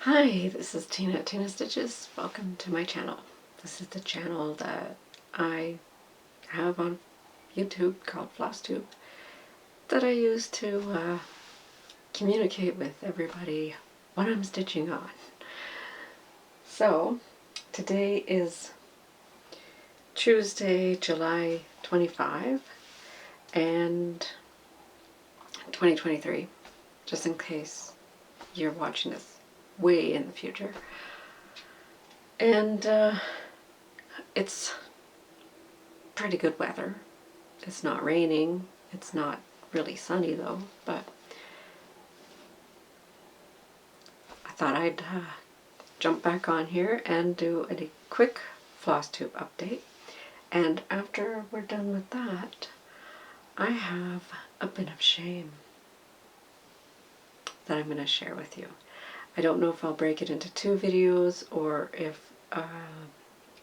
Hi, this is Tina at Tina Stitches. Welcome to my channel. This is the channel that I have on YouTube called Flosstube that I use to communicate with everybody what I'm stitching on. So, today is Tuesday, July 25 and 2023, just in case you're watching this way in the future. And it's pretty good weather. It's not raining. It's not really sunny though, but I thought I'd jump back on here and do a quick Flosstube update. And after we're done with that, I have a bit of shame that I'm going to share with you. I don't know if I'll break it into 2 videos or if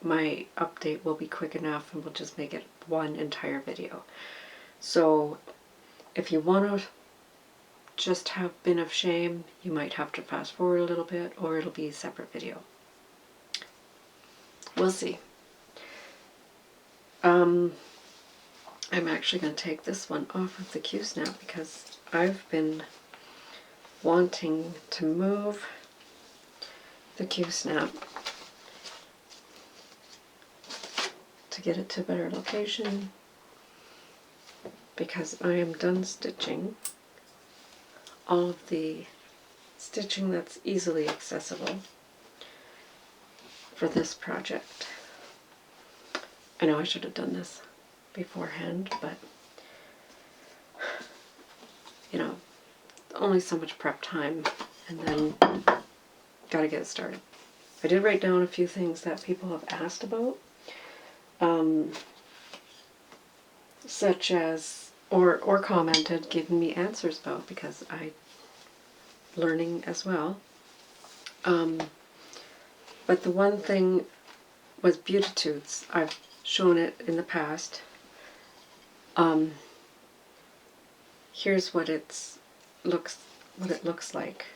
my update will be quick enough and we'll just make it one entire video. So if you want to just have bin of shame, you might have to fast forward a little bit, or it'll be a separate video. We'll see. I'm actually going to take this one off of the Q-snap because I've been wanting to move the Q-snap to get it to a better location because I am done stitching all of the stitching that's easily accessible for this project. I know I should have done this beforehand, but you know, only so much prep time and then gotta get it started. I did write down a few things that people have asked about, such as, or commented, giving me answers about, because I'm learning as well. But the one thing was Beautitudes. I've shown it in the past. Here's what it looks like.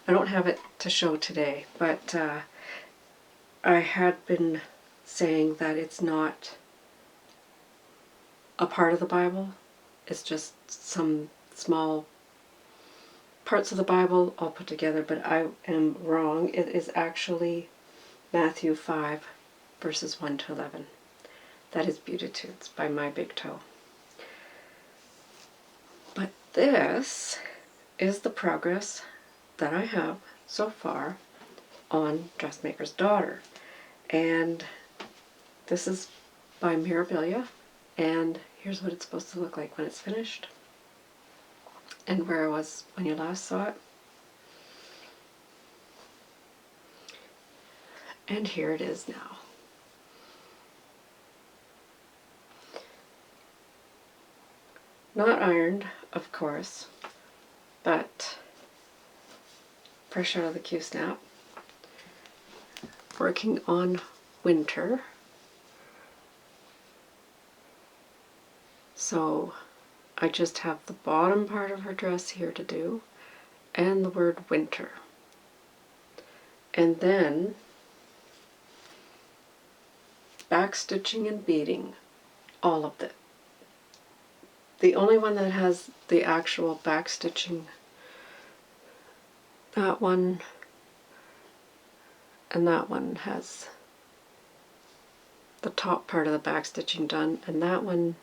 I don't have it to show today, but I had been saying that it's not a part of the Bible. It's just some small parts of the Bible all put together, but I am wrong. It is actually Matthew 5 verses 1 to 11. That is Beautitudes by My Big Toe. But this is the progress that I have so far on Dressmaker's Daughter. And this is by Mirabilia, and here's what it's supposed to look like when it's finished and where I was when you last saw it. And here it is now. Not ironed, of course, but fresh out of the Q-snap. Working on winter. So I just have the bottom part of her dress here to do and the word winter. And then backstitching and beading all of it. The only one that has the actual backstitching, that one and that one has the top part of the backstitching done, and that one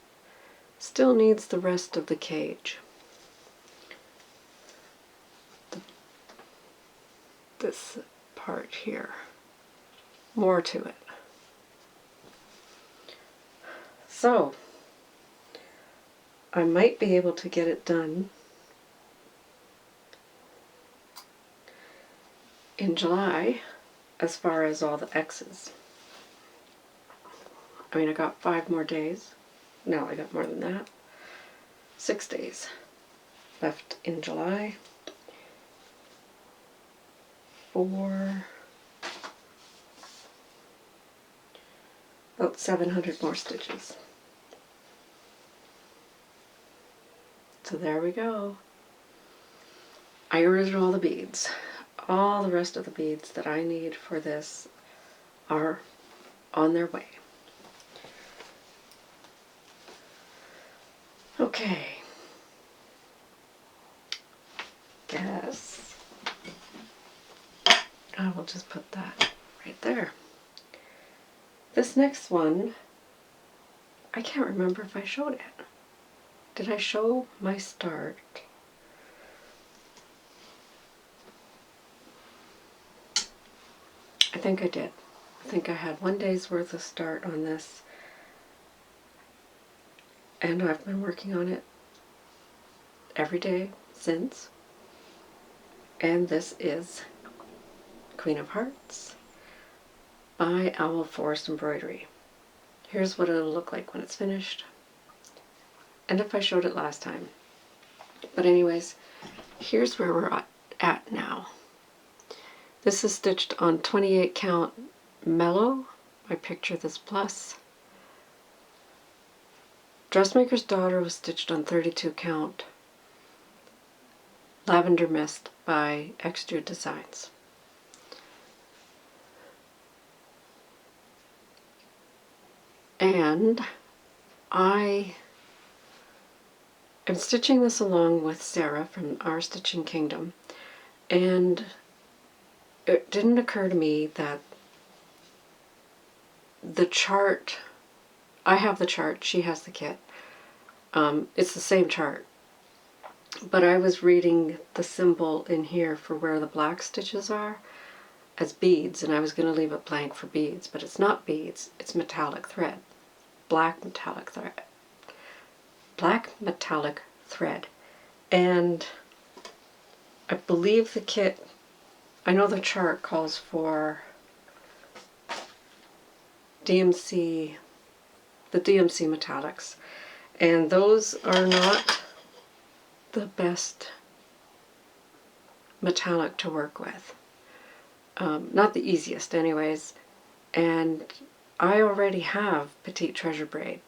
still needs the rest of the cage. This part here, more to it. So I might be able to get it done in July as far as all the X's. I mean, I got 5 more days. No, I got more than that. 6 days left in July for about 700 more stitches. So there we go. I ordered all the beads. all the rest of the beads that I need for this are on their way. Okay. Guess I will just put that right there. This next one, I can't remember if I showed it. Did I show my start? I think I did. I think I had 1 day's worth of start on this, and I've been working on it every day since. And this is Queen of Hearts by Forest Embroidery. Here's what it'll look like when it's finished, and if I showed it last time. But anyways, here's where we're at now. This is stitched on 28 count Mellow. I picture this plus. Dressmaker's Daughter was stitched on 32 count Lavender Mist by Extrude Designs. And I am stitching this along with Sarah from Our Stitching Kingdom, and it didn't occur to me that the chart, I have the chart, she has the kit. It's the same chart, but I was reading the symbol in here for where the black stitches are as beads, and I was going to leave it blank for beads, but it's not beads, it's metallic thread. Black metallic thread. Black metallic thread. And I believe the kit, I know the chart calls for DMC, the DMC metallics, and those are not the best metallic to work with. Not the easiest anyways, and I already have Petite Treasure braid.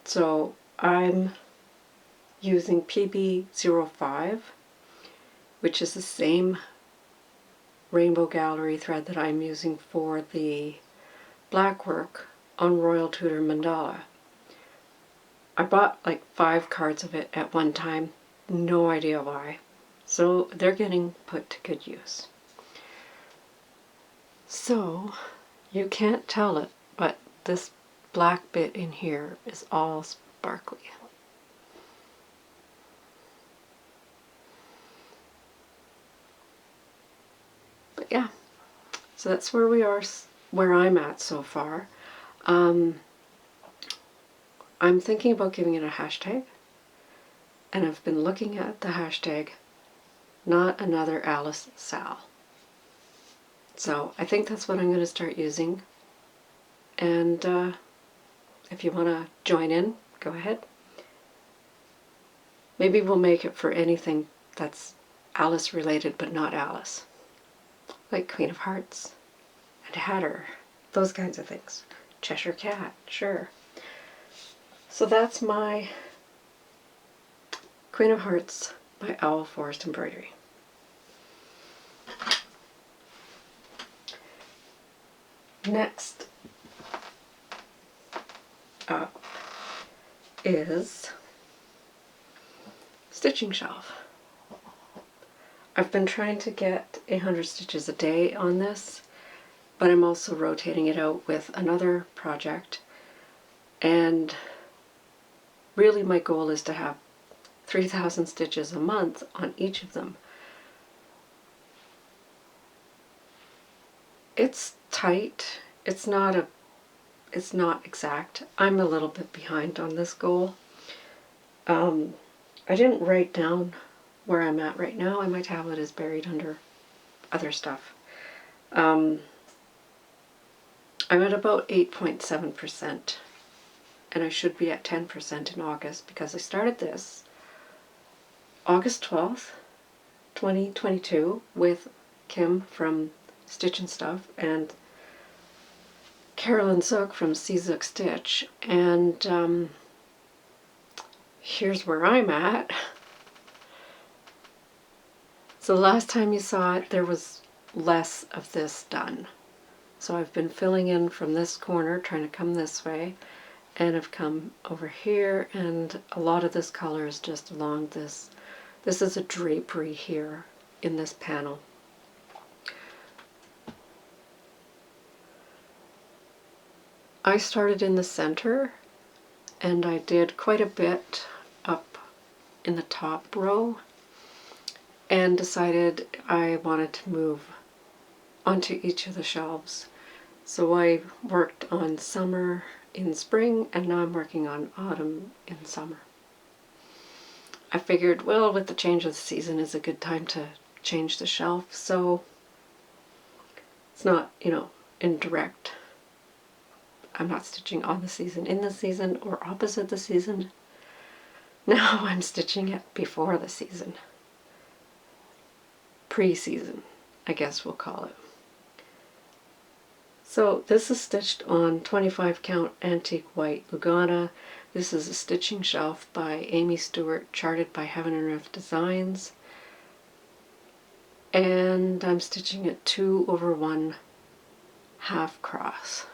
So I'm using PB05, which is the same Rainbow Gallery thread that I'm using for the black work on Royal Tudor Mandala. I bought like 5 cards of it at one time, no idea why. So they're getting put to good use. So you can't tell it, but this black bit in here is all sparkly. But yeah, so that's where we are, where I'm at so far. I'm thinking about giving it a hashtag, and I've been looking at the hashtag Not Another Alice Sal. So I think that's what I'm going to start using, and if you want to join in, go ahead. Maybe we'll make it for anything that's Alice related but not Alice, like Queen of Hearts and Hatter, those kinds of things. Cheshire Cat, sure. So that's my Queen of Hearts by Forest Embroidery. Next up is Stitching Shelf. I've been trying to get 100 stitches a day on this, but I'm also rotating it out with another project, and really my goal is to have 3,000 stitches a month on each of them. It's tight. It's not exact. I'm a little bit behind on this goal. I didn't write down where I'm at right now, and my tablet is buried under other stuff. I'm at about 8.7%, and I should be at 10% in August, because I started this August 12th, 2022 with Kim from Stitch and Stuff and Carolyn Zook from Zook Stitch, and here's where I'm at. So the last time you saw it, there was less of this done. So I've been filling in from this corner, trying to come this way, and I've come over here, and a lot of this color is just along this. This is a drapery here in this panel. I started in the center, and I did quite a bit up in the top row, and decided I wanted to move onto each of the shelves. So I worked on summer in spring, and now I'm working on autumn in summer. I figured, well, with the change of the season is a good time to change the shelf, so it's not, you know, indirect. I'm not stitching on the season, in the season, or opposite the season. Now I'm stitching it before the season. Pre-season, I guess we'll call it. So this is stitched on 25 count antique white Lugana. This is a stitching shelf by Amy Stewart, charted by Heaven and Earth Designs. And I'm stitching it 2/1 half cross.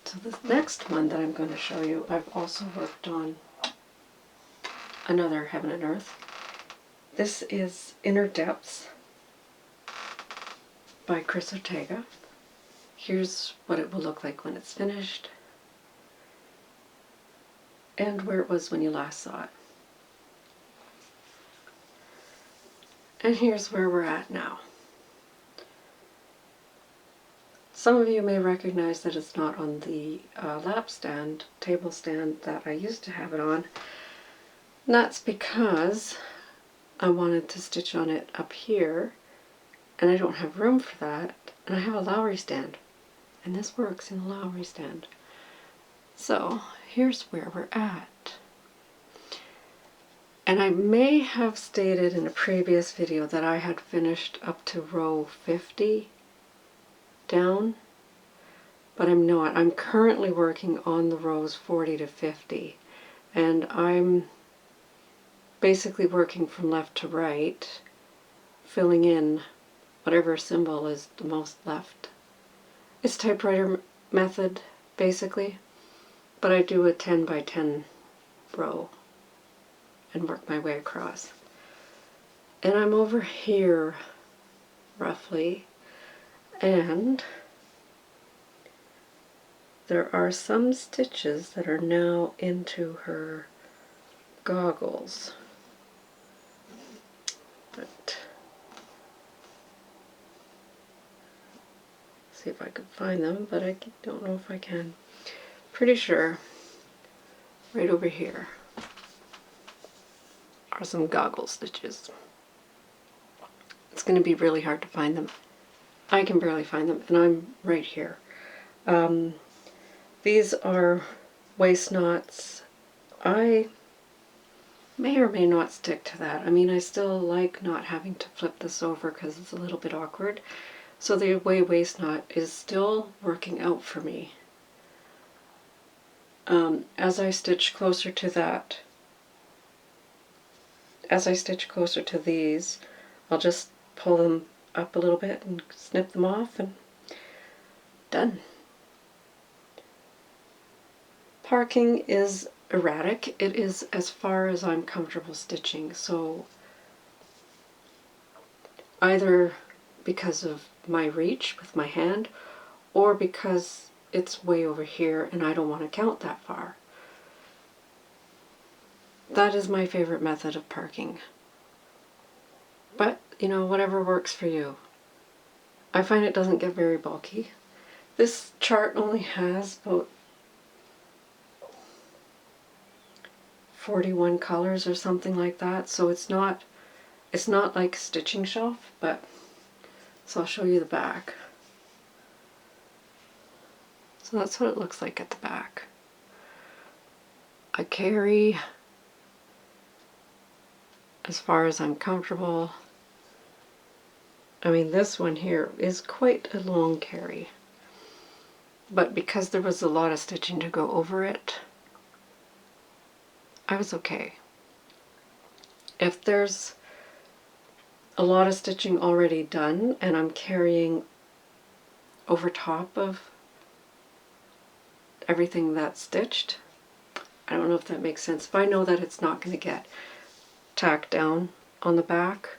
So this next one that I'm going to show you, I've also worked on another Heaven and Earth. This is Inner Depths by Chris Ortega. Here's what it will look like when it's finished, and where it was when you last saw it. And here's where we're at now. Some of you may recognize that it's not on the lap stand, table stand that I used to have it on. And that's because I wanted to stitch on it up here, and I don't have room for that, and I have a Lowry stand, and this works in a Lowry stand. So here's where we're at. And I may have stated in a previous video that I had finished up to row 50 down, but I'm not. I'm currently working on the rows 40 to 50, and I'm basically working from left to right, filling in whatever symbol is the most left. It's typewriter method, basically, but I do a 10 by 10 row and work my way across. And I'm over here, roughly, and there are some stitches that are now into her goggles. But see if I can find them, but I don't know if I can. Pretty sure right over here are some goggle stitches. It's going to be really hard to find them. I can barely find them, and I'm right here. These are waist knots. I may or may not stick to that. I mean, I still like not having to flip this over because it's a little bit awkward. So the away waist knot is still working out for me. As I stitch closer to that, as I stitch closer to these, I'll just pull them up a little bit and snip them off, and done. Parking is erratic. It is as far as I'm comfortable stitching, so either because of my reach with my hand, or because it's way over here and I don't want to count that far. That is my favorite method of parking. But, you know, whatever works for you. I find it doesn't get very bulky. This chart only has about 41 colors or something like that, so it's not like a stitching shelf, but so I'll show you the back. So that's what it looks like at the back. I carry as far as I'm comfortable. I mean, this one here is quite a long carry, but because there was a lot of stitching to go over it, I was okay. If there's a lot of stitching already done and I'm carrying over top of everything that's stitched, I don't know if that makes sense. If I know that it's not going to get tacked down on the back,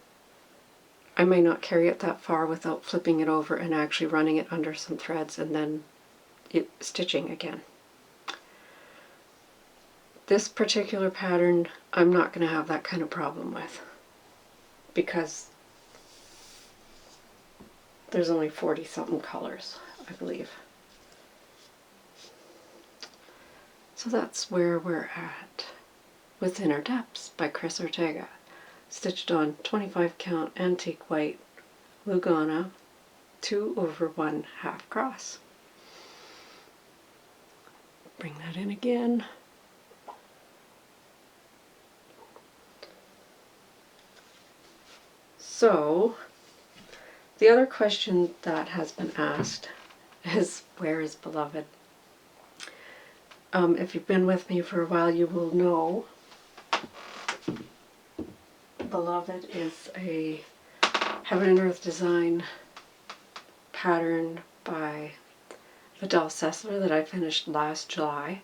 I may not carry it that far without flipping it over and actually running it under some threads and then stitching again. This particular pattern, I'm not going to have that kind of problem with, because there's only 40 something colors, I believe. So that's where we're at with Inner Depths by Chris Ortega, stitched on 25 count antique white Lugana 2/1 half cross. Bring that in again. So the other question that has been asked is, where is Beloved? If you've been with me for a while, you will know Beloved is a Heaven and Earth design pattern by Vidal Sessler that I finished last July,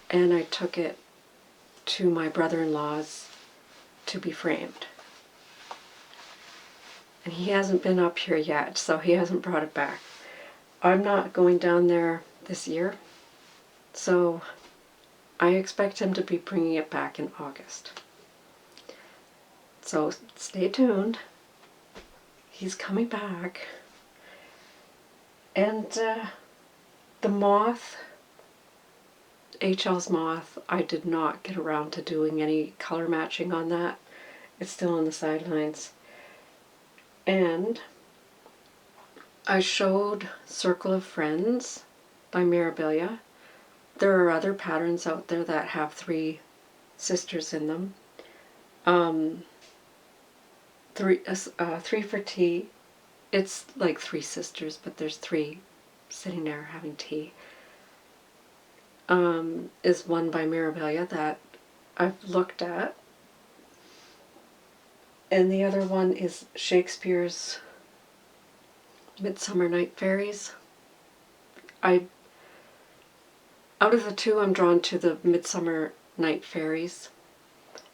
and I took it to my brother-in-law's to be framed. And he hasn't been up here yet, so he hasn't brought it back. I'm not going down there this year, so I expect him to be bringing it back in August. So stay tuned. He's coming back. And the moth, HL's moth, I did not get around to doing any color matching on that. It's still on the sidelines. And I showed Circle of Friends by Mirabilia. There are other patterns out there that have 3 sisters in them. 3 for tea. It's like 3 sisters, but there's 3 sitting there having tea. Is one by Mirabilia that I've looked at. And the other one is Shakespeare's Midsummer Night Fairies. Out of the 2, I'm drawn to the Midsummer Night Fairies.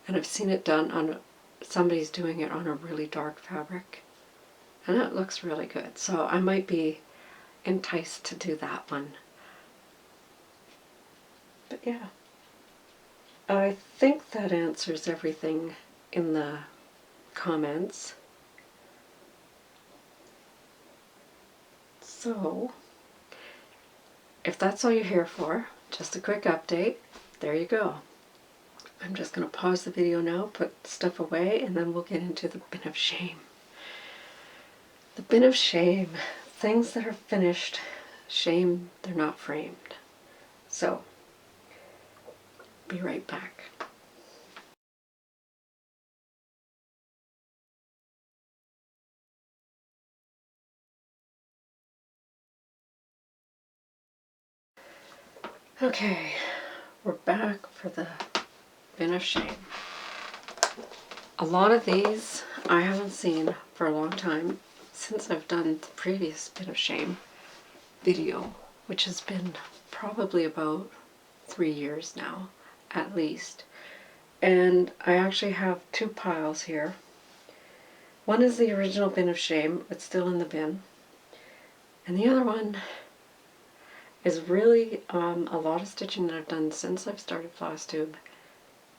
And I've seen it done on, somebody's doing it on a really dark fabric. And it looks really good. So I might be enticed to do that one. But yeah. I think that answers everything in the comments. So, if that's all you're here for, just a quick update, there you go. I'm just going to pause the video now, put stuff away, and then we'll get into the bin of shame. The bin of shame. Things that are finished, shame they're not framed. So, be right back. Okay, we're back for the bin of shame. A lot of these I haven't seen for a long time, since I've done the previous bin of shame video, which has been probably about 3 years now, at least. And I actually have 2 piles here. One is the original bin of shame, it's still in the bin. And the other one is really a lot of stitching that I've done since I've started Flosstube,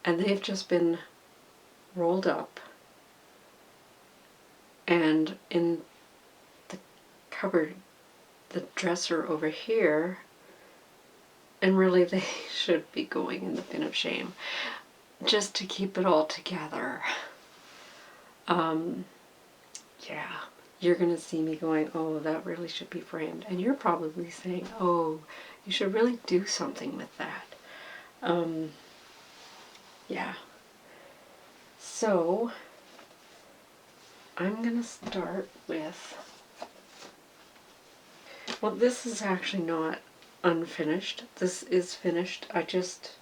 and they've just been rolled up and in the cupboard, the dresser over here, and really they should be going in the bin of shame just to keep it all together. Yeah, you're gonna see me going, oh, that really should be framed, and you're probably saying, oh, you should really do something with that. Yeah. So I'm going to start with, well, this is actually not unfinished. This is finished. I just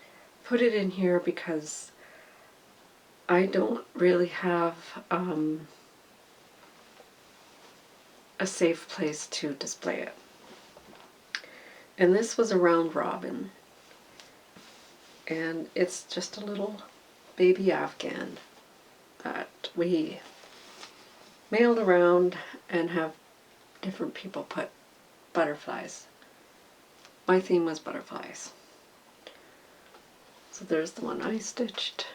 put it in here because I don't really have a safe place to display it. And this was a round robin. And it's just a little baby Afghan that we mailed around and have different people put butterflies. My theme was butterflies. So there's the one I stitched.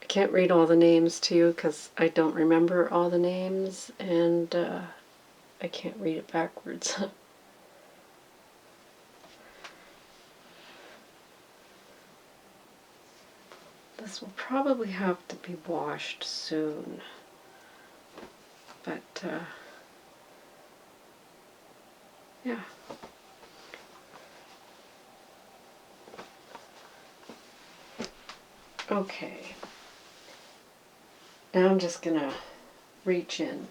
I can't read all the names to you because I don't remember all the names, and I can't read it backwards. This will probably have to be washed soon, but yeah. Okay. Now I'm just gonna reach in.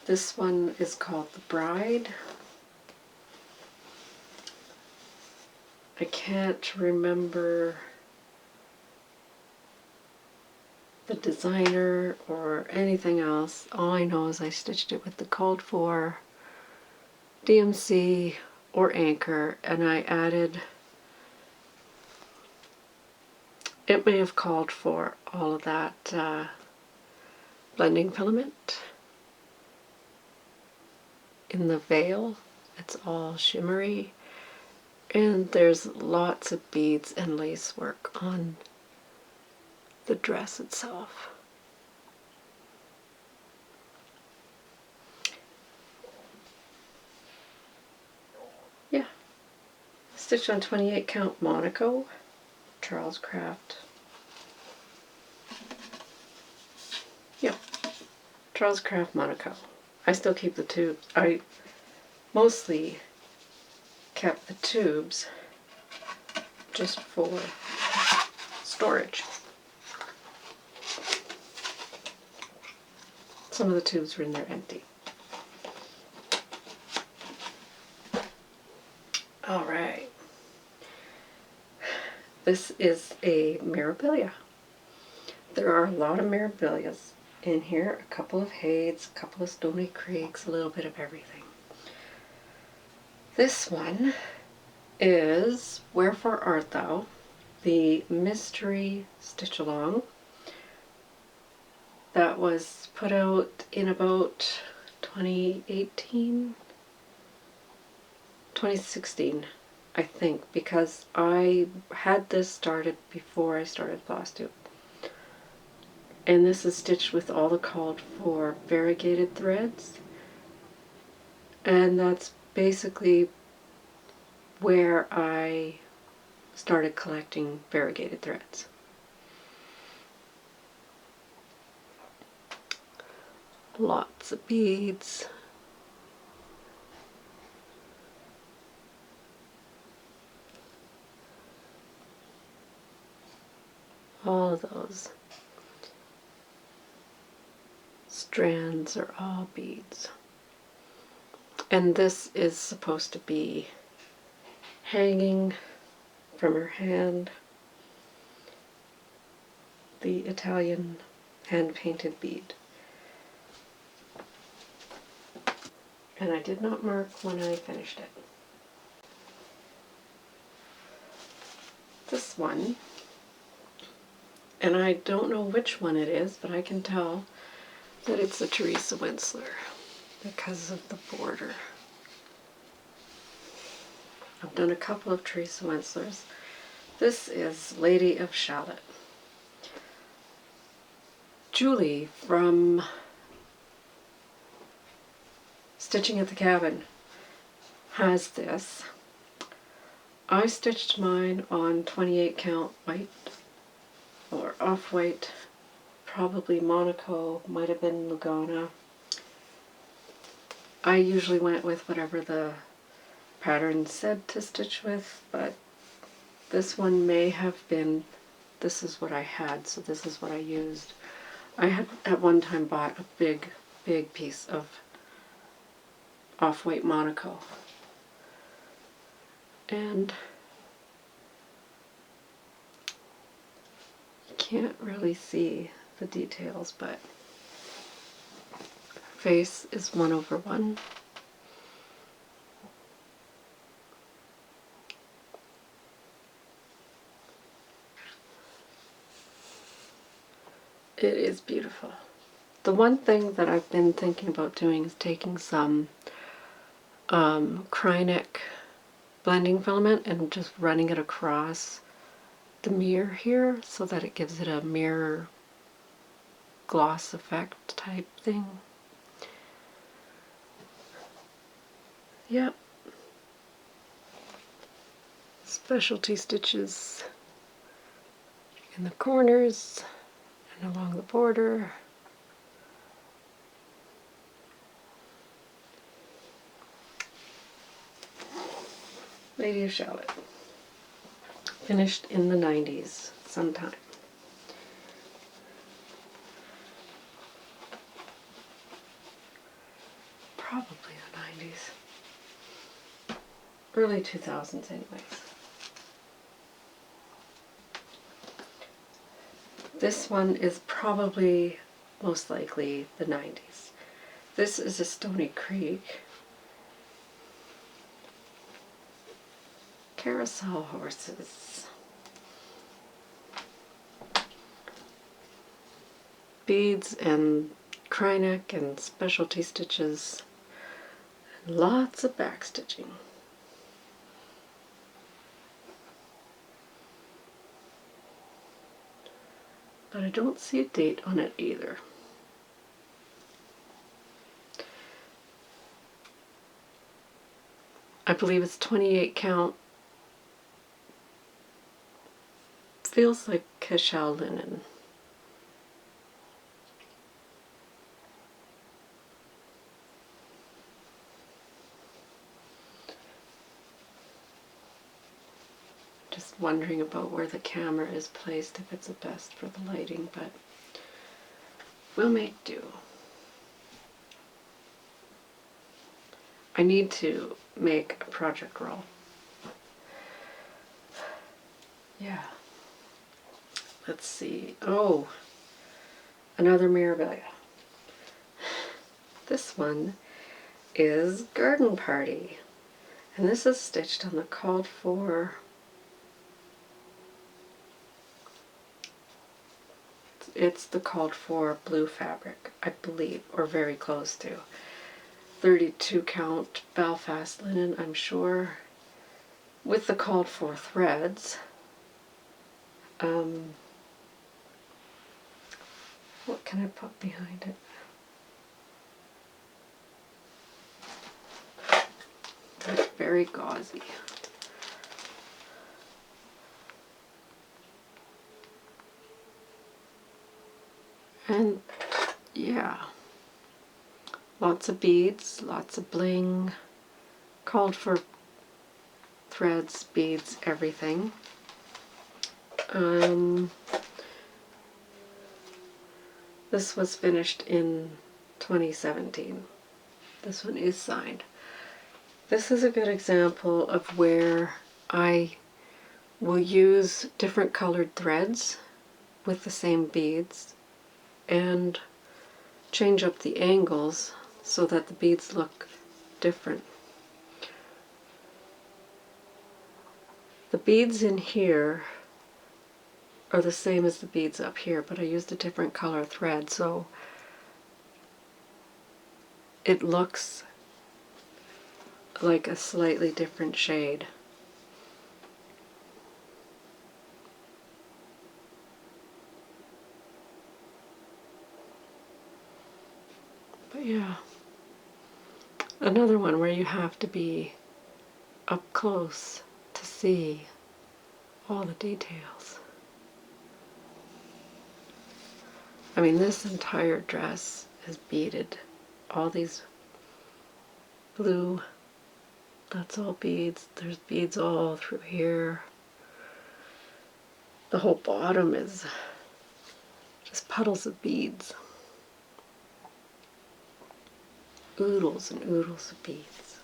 This one is called The Bride. I can't remember the designer or anything else. All I know is I stitched it with the called for DMC or anchor, and I added, it may have called for all of that blending filament. In the veil, it's all shimmery, and there's lots of beads and lace work on the dress itself. Yeah, stitched on 28 count Monaco, Charles Craft. Yeah, Charles Craft Monaco. I still keep the tubes. I mostly kept the tubes just for storage. Some of the tubes were in there empty. All right. This is a Mirabilia. There are a lot of Mirabilias in here, a couple of Hades, a couple of Stoney Creeks, a little bit of everything. This one is Wherefore Art Thou, the mystery stitch along that was put out in about 2018, 2016, I think, because I had this started before I started Flosstube. And this is stitched with all the called for variegated threads. And that's basically where I started collecting variegated threads. Lots of beads. All of those strands are all beads. And this is supposed to be hanging from her hand, the Italian hand-painted bead. And I did not mark when I finished it. This one, and I don't know which one it is, but I can tell that it's a Teresa Wentzler because of the border. I've done a couple of Teresa Wentzlers. This is Lady of Shallot. Julie from Stitching at the Cabin has this. I stitched mine on 28 count white or off-white, probably Monaco, might have been Lugana. I usually went with whatever the pattern said to stitch with, but this one may have been, this is what I had, so this is what I used. I had at one time bought a big piece of off-white Monaco. And you can't really see the details, but face is 1/1. It is beautiful. The one thing that I've been thinking about doing is taking some Krynic blending filament and just running it across the mirror here so that it gives it a mirror gloss effect type thing. Yep. Specialty stitches in the corners and along the border. Lady of Shallot. Finished in the 90s sometime. Probably the 90s. Early 2000s anyways. This one is probably most likely the 90s. This is a Stoney Creek. Carousel horses. Beads and Krynic and specialty stitches. And lots of back stitching. But I don't see a date on it either. I believe it's 28 count. Feels like cashel linen. Just wondering about where the camera is placed, if it's the best for the lighting, but we'll make do. I need to make a project roll. Yeah. Let's see. Oh, another Mirabilia. This one is Garden Party. And this is stitched on the called for. It's the called for blue fabric, I believe, or very close to. 32 count Belfast linen, I'm sure, with the called for threads. What can I put behind it? It's very gauzy. And yeah, lots of beads, lots of bling, called for threads, beads, everything. This was finished in 2017. This one is signed. This is a good example of where I will use different colored threads with the same beads and change up the angles so that the beads look different. The beads in here are the same as the beads up here, but I used a different color thread, so it looks like a slightly different shade. But yeah, another one where you have to be up close to see all the details. I mean, this entire dress is beaded. All these blue, that's all beads. There's beads all through here. The whole bottom is just puddles of beads. Oodles and oodles of beads.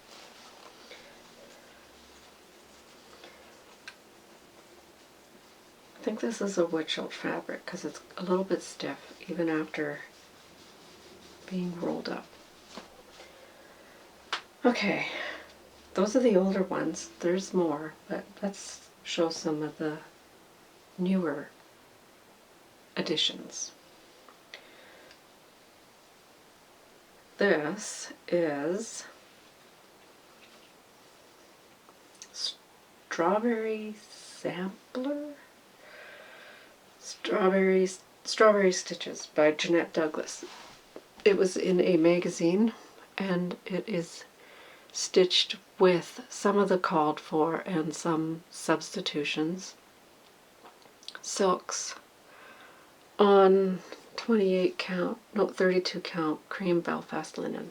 I think this is a wood-shelled fabric because it's a little bit stiff even after being rolled up. Okay, those are the older ones. There's more, but let's show some of the newer additions. This is Strawberry Sampler? Strawberry Stitches by Jeanette Douglas. It was in a magazine and it is stitched with some of the called for and some substitutions silks on 28 count, no 32 count cream Belfast linen.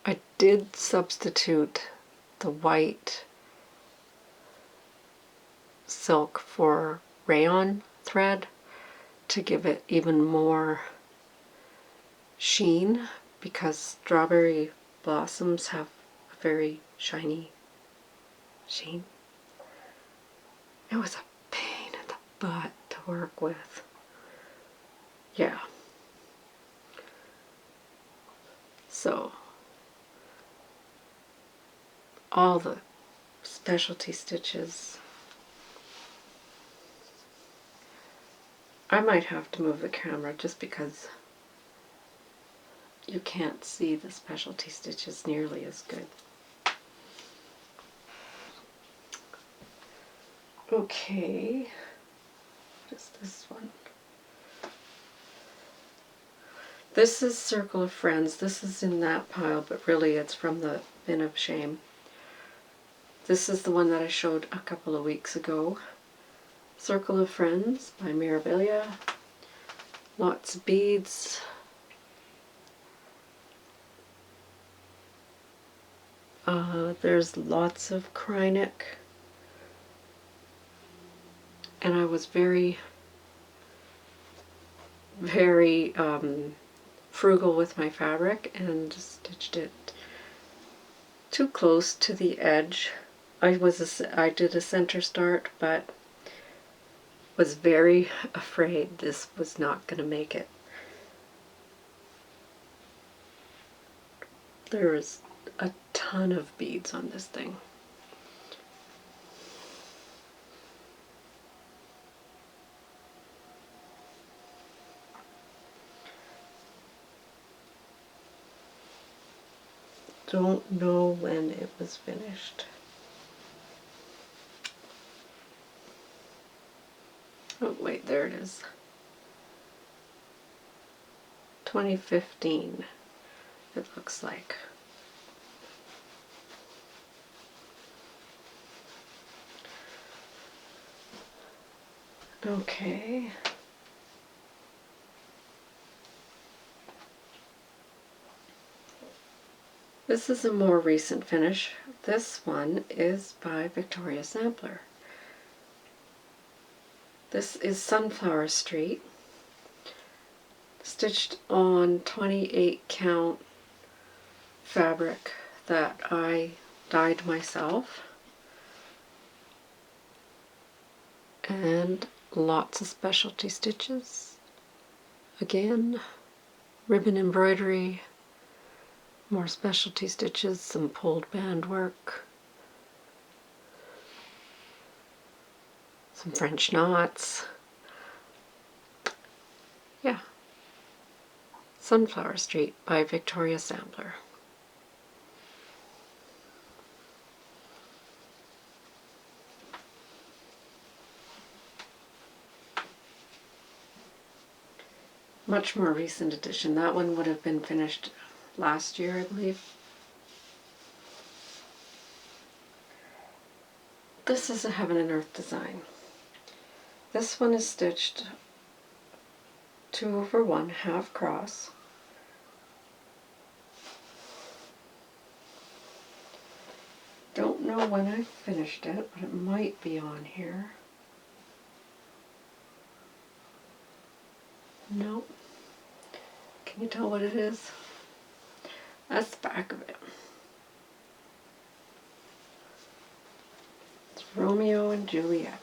I did substitute the white silk for rayon thread to give it even more sheen because strawberry blossoms have a very shiny sheen. It was a pain in the butt to work with. Yeah. So, all the specialty stitches. I might have to move the camera just because you can't see the specialty stitches nearly as good. Okay, what is this one? This is Circle of Friends. This is in that pile, but really it's from the bin of shame. This is the one that I showed a couple of weeks ago. Circle of Friends by Mirabilia. Lots of beads. There's lots of Krynic. And I was very frugal with my fabric and stitched it too close to the edge. I did a center start, but was very afraid this was not going to make it. There is a ton of beads on this thing. Don't know when it was finished. Oh wait, there it is. 2015, it looks like. Okay. This is a more recent finish. This one is by Victoria Sampler. This is Sunflower Street, stitched on 28 count fabric that I dyed myself. And lots of specialty stitches. Again, ribbon embroidery, more specialty stitches, some pulled band work, some French knots. Yeah. Sunflower Street by Victoria Sampler. much more recent edition. That one would have been finished last year, I believe. This is a Heaven and Earth design. This one is stitched 2/1 half cross. Don't know when I finished it, but it might be on here. Nope. Can you tell what it is? That's the back of it. It's Romeo and Juliet.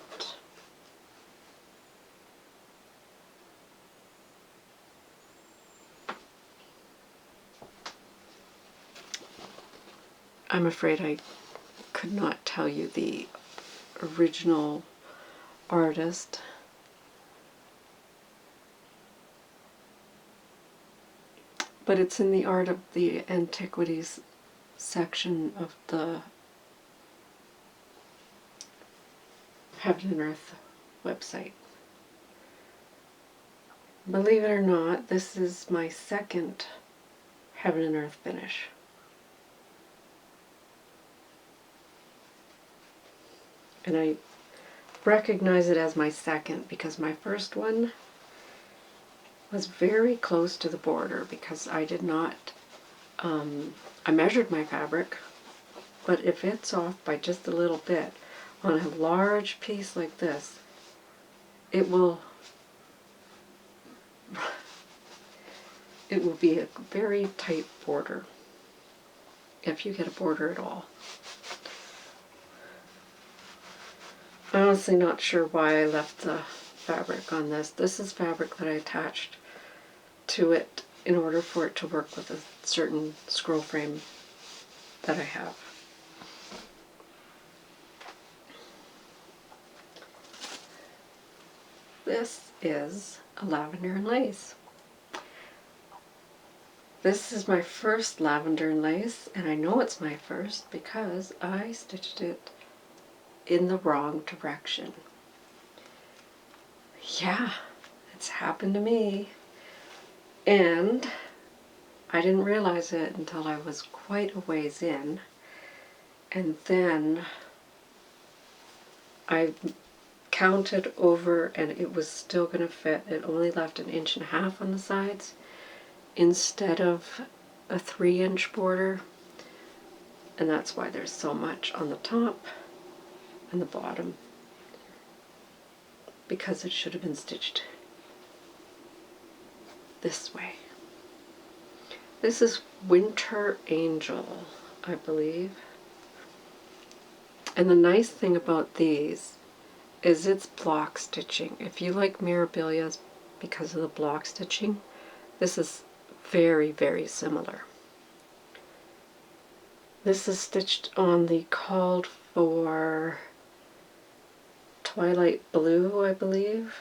I'm afraid I could not tell you the original artist. But it's in the Art of the Antiquities section of the Heaven and Earth website. Believe it or not, this is my second Heaven and Earth finish. And I recognize it as my second because my first one was very close to the border because I did not, I measured my fabric, but if it's off by just a little bit on a large piece like this, it will be a very tight border, if you get a border at all. I'm honestly not sure why I left the fabric on this. This is fabric that I attached to it in order for it to work with a certain scroll frame that I have. This is a lavender and lace. This is my first lavender and lace, and I know it's my first because I stitched it in the wrong direction. Yeah, it's happened to me. And I didn't realize it until I was quite a ways in. And then I counted over and it was still going to fit. It only left 1.5 inches on the sides instead of a 3-inch border. And that's why there's so much on the top and the bottom, because it should have been stitched this way. This is Winter Angel, I believe. And the nice thing about these is it's block stitching. If you like Mirabilias because of the block stitching, this is very, very similar. This is stitched on the called for Twilight Blue, I believe.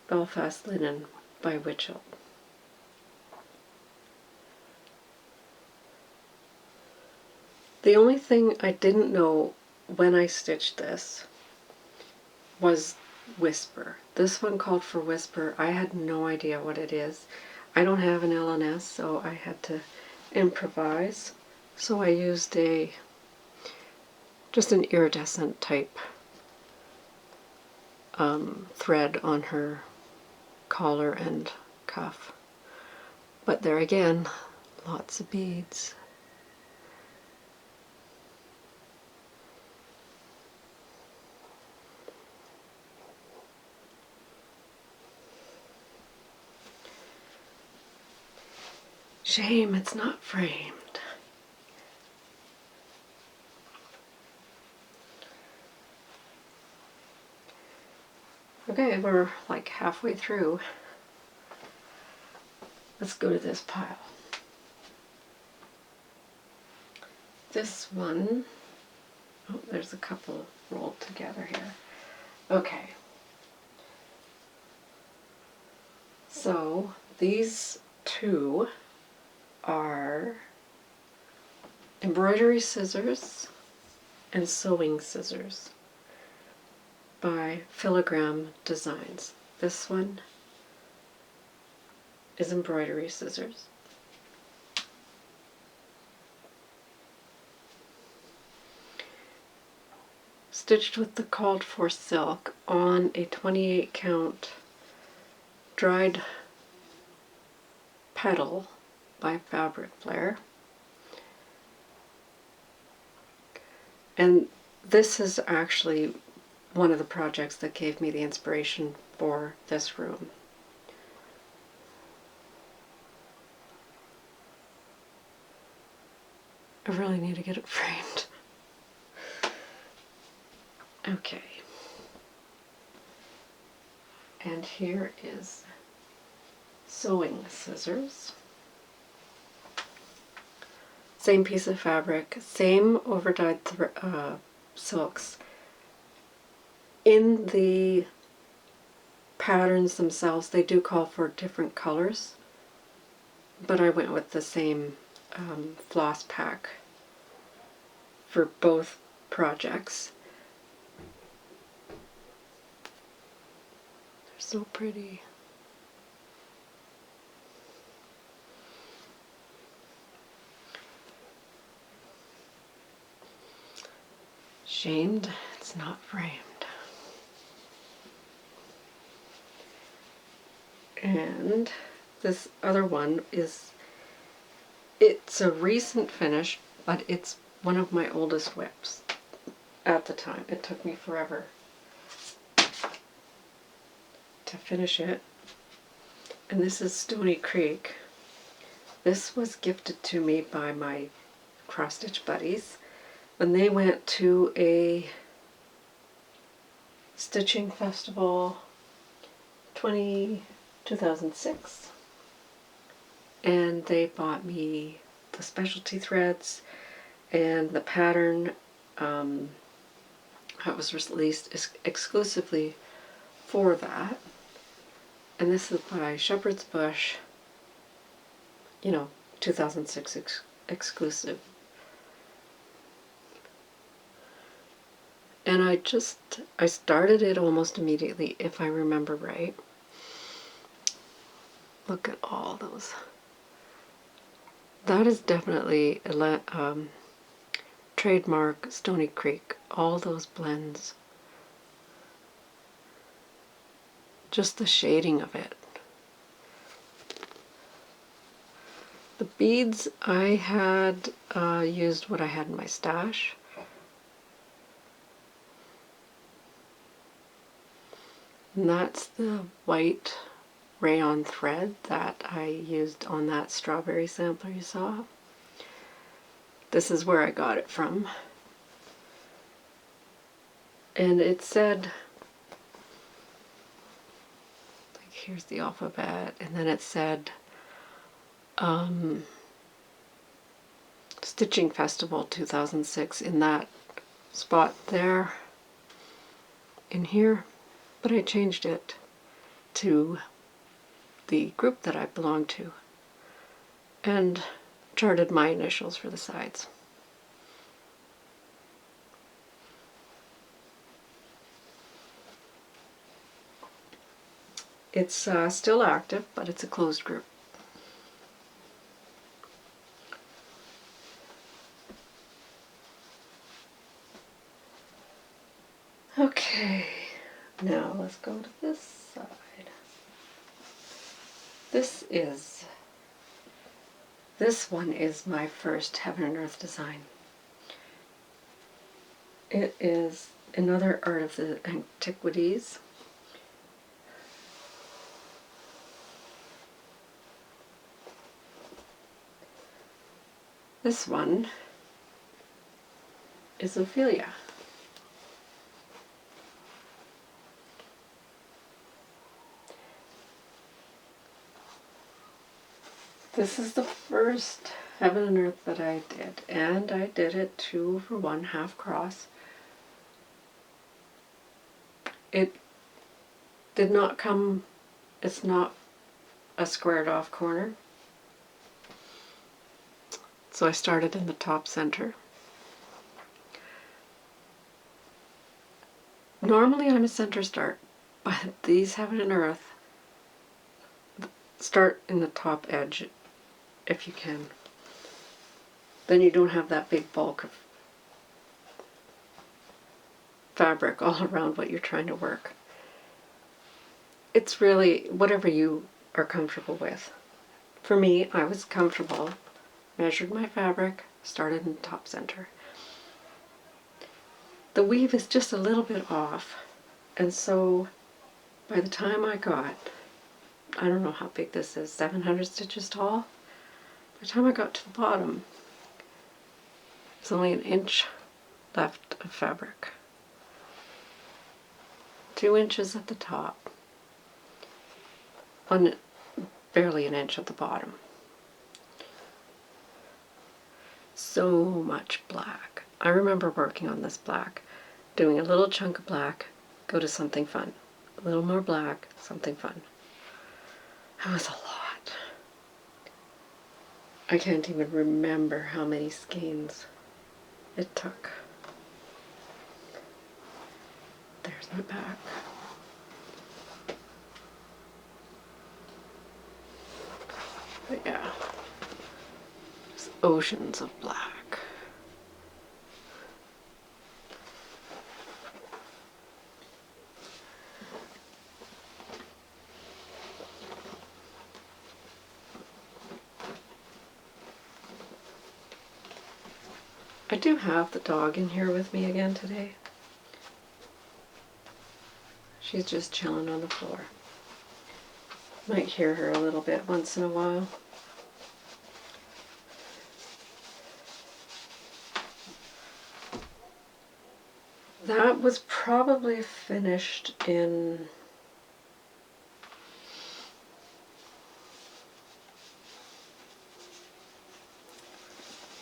Belfast Linen by Witchell. The only thing I didn't know when I stitched this was Whisper. This one called for Whisper. I had no idea what it is. I don't have an LNS, so I had to improvise. So I used just an iridescent type thread on her collar and cuff. But there again, lots of beads. Shame it's not framed. Okay, we're like halfway through. Let's go to this pile. This one, oh, there's a couple rolled together here. Okay. So these two are embroidery scissors and sewing scissors by Filigram Designs. This one is embroidery scissors. Stitched with the called for silk on a 28 count dried petal by Fabric Flare. And this is actually one of the projects that gave me the inspiration for this room. I really need to get it framed. Okay. And here is sewing scissors. Same piece of fabric, same overdyed silks. In the patterns themselves, they do call for different colors, but I went with the same floss pack for both projects. They're so pretty. Shamed it's not framed. And this other one is, it's a recent finish, but it's one of my oldest whips at the time. It took me forever to finish it. And this is Stoney Creek. This was gifted to me by my cross-stitch buddies when they went to a stitching festival 2006, and they bought me the specialty threads and the pattern that was released exclusively for that. And this is by Shepherd's Bush, you know, 2006 exclusive. And I started it almost immediately, if I remember right. Look at all those. That is definitely a trademark Stoney Creek. All those blends. Just the shading of it. The beads, I had used what I had in my stash. And that's the white rayon thread that I used on that strawberry sampler you saw. This is where I got it from. And it said, like, here's the alphabet, and then it said Stitching Festival 2006 in that spot there, in here. But I changed it to the group that I belong to and charted my initials for the sides. It's still active, but it's a closed group. Okay, now let's go to this side. This one is my first Heaven and Earth design. It is another Art of the Antiquities. This one is Ophelia. This is the first Heaven and Earth that I did, and I did it 2/1 half cross. It did not come, it's not a squared off corner. So I started in the top center. Normally I'm a center start, but these Heaven and Earth, start in the top edge if you can. Then you don't have that big bulk of fabric all around what you're trying to work. It's really whatever you are comfortable with. For me, I was comfortable, measured my fabric, started in the top center. The weave is just a little bit off, and so by the time I got, I don't know how big this is, 700 stitches tall, by the time I got to the bottom, there's only an inch left of fabric. 2 inches at the top, on barely an inch at the bottom. So much black. I remember working on this black, doing a little chunk of black, go to something fun. A little more black, something fun. That was a lot. I can't even remember how many skeins it took. There's my back. But yeah, just oceans of black. I do have the dog in here with me again today. She's just chilling on the floor. Might hear her a little bit once in a while. That was probably finished in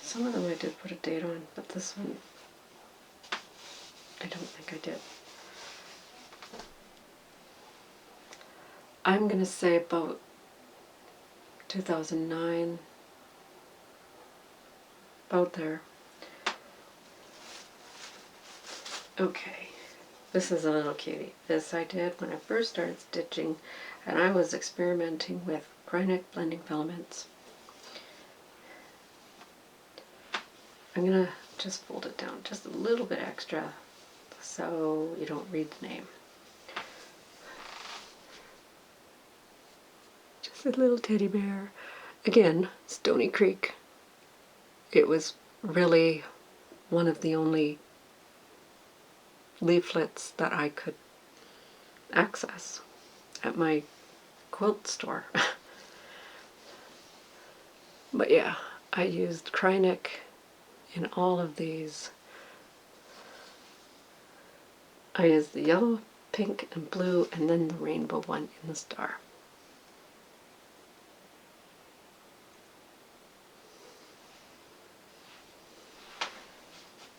some of them I did put a date on, but this one I don't think I did. I'm gonna say about 2009, about there. Okay, this is a little cutie. This I did when I first started stitching, and I was experimenting with Kreinik blending filaments. I'm gonna just fold it down just a little bit extra so you don't read the name. Just a little teddy bear. Again, Stoney Creek. It was really one of the only leaflets that I could access at my quilt store. But yeah, I used Kreinik in all of these. I used the yellow, pink, and blue, and then the rainbow one in the star.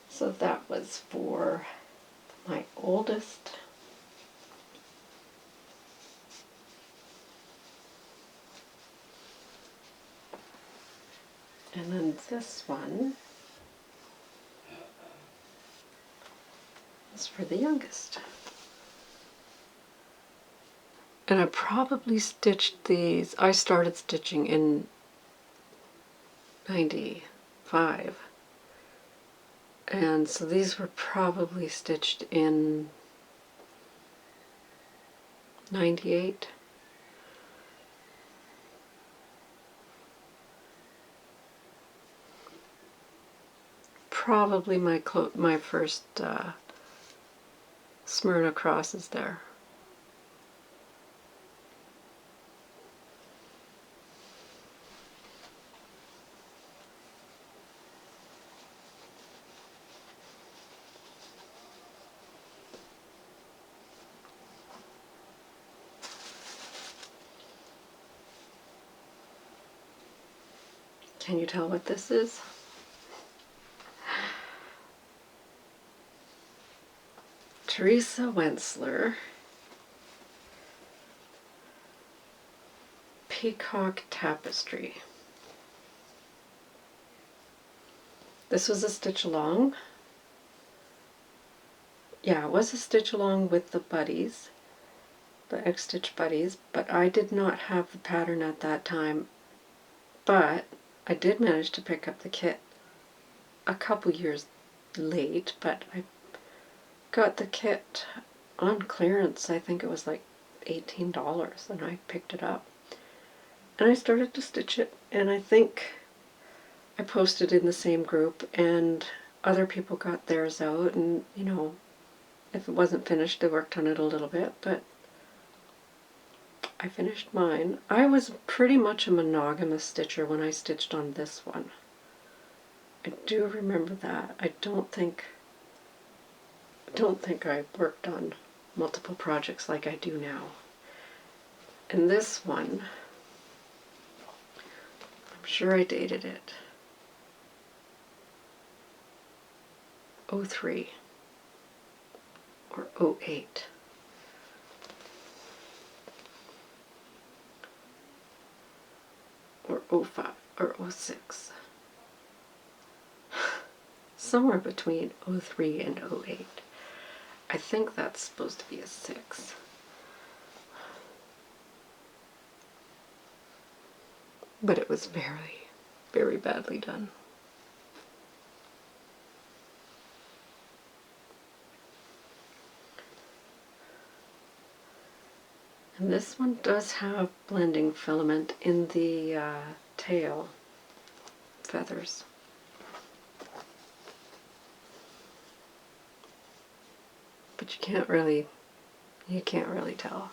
So that was for my oldest. And then this one is for the youngest. And I probably stitched these, I started stitching in 95. And so these were probably stitched in 98. Probably my first Smyrna crosses there. Can you tell what this is? Teresa Wentzler, Peacock Tapestry. This was a stitch along. Yeah, it was a stitch along with the buddies. the X Stitch Buddies, but I did not have the pattern at that time. But I did manage to pick up the kit a couple years late, but I got the kit on clearance. I think it was like $18, and I picked it up. And I started to stitch it, and I think I posted in the same group, and other people got theirs out, and you know, if it wasn't finished, they worked on it a little bit, but I finished mine. I was pretty much a monogamous stitcher when I stitched on this one. I do remember that. I don't think I worked on multiple projects like I do now. And this one, I'm sure I dated it. 03 or 08. Or 05 or 06. Somewhere between 03 and 08. I think that's supposed to be a 6. But it was very, very badly done. And this one does have blending filament in the tail feathers. But you can't really tell.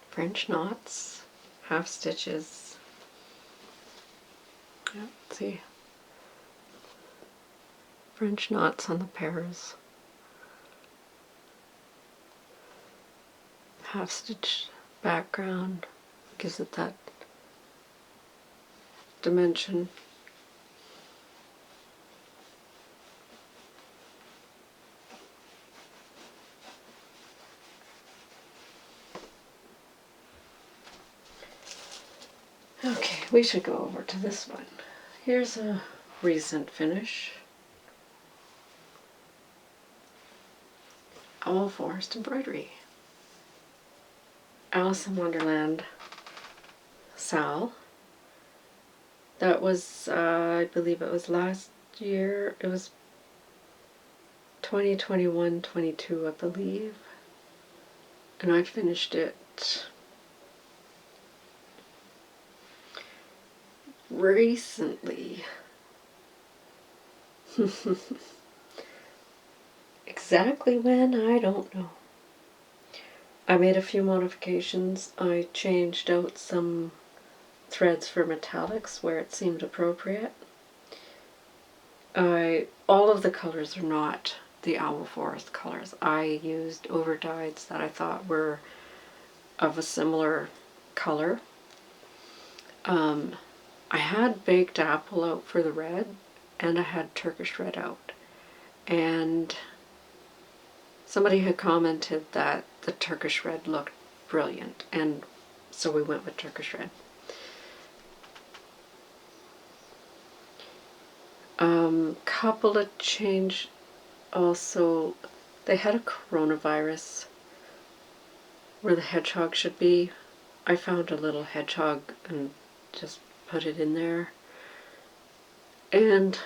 French knots, half stitches. Yeah, see, French knots on the pairs. Half stitch background gives it that dimension. Okay, we should go over to this one. Here's a recent finish. Owl Forest Embroidery. Alice in Wonderland Sal. That was, I believe it was last year. It was 2021-22, I believe. And I finished it recently. Exactly when, I don't know. I made a few modifications. I changed out some threads for metallics where it seemed appropriate. All of the colors are not the Owl Forest colors. I used overdyes that I thought were of a similar color. I had Baked Apple out for the red, and I had Turkish Red out. And somebody had commented that the Turkish Red looked brilliant, and so we went with Turkish Red. Couple of change also. They had a coronavirus where the hedgehog should be. I found a little hedgehog and just put it in there. And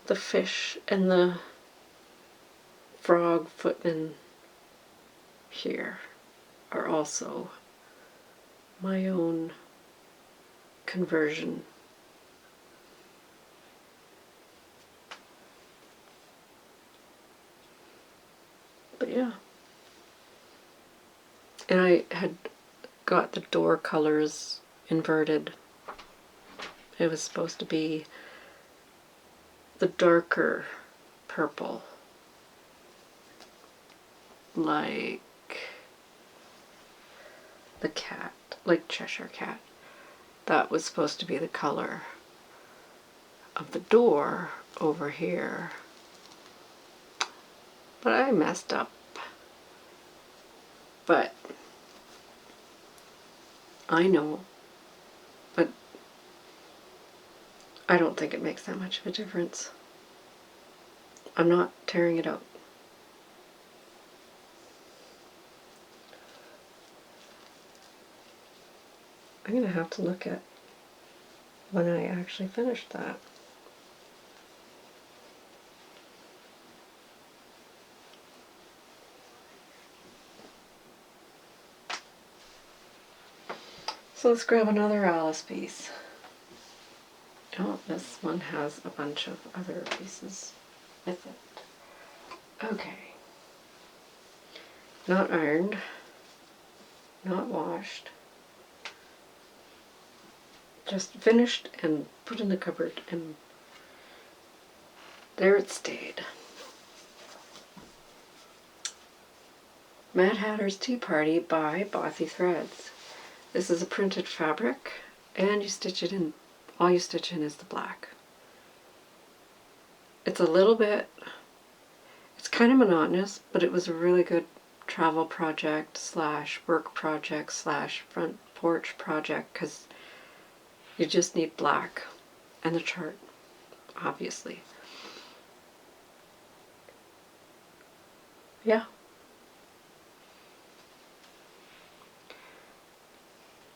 the fish and the frog footman here are also my own conversion. But yeah. And I had got the door colors inverted. It was supposed to be the darker purple, like the cat, like Cheshire Cat. That was supposed to be the color of the door over here. But I messed up. But I know, but I don't think it makes that much of a difference. I'm not tearing it out. I'm going to have to look at when I actually finished that. So let's grab another Alice piece. Oh, this one has a bunch of other pieces with it. Okay. Not ironed, not washed. Just finished and put in the cupboard, and there it stayed. Mad Hatter's Tea Party by Bothy Threads. This is a printed fabric, and you stitch it in, all you stitch in is the black. It's a little bit, it's kind of monotonous, but it was a really good travel project slash work project slash front porch project, because you just need black and the chart, obviously. Yeah.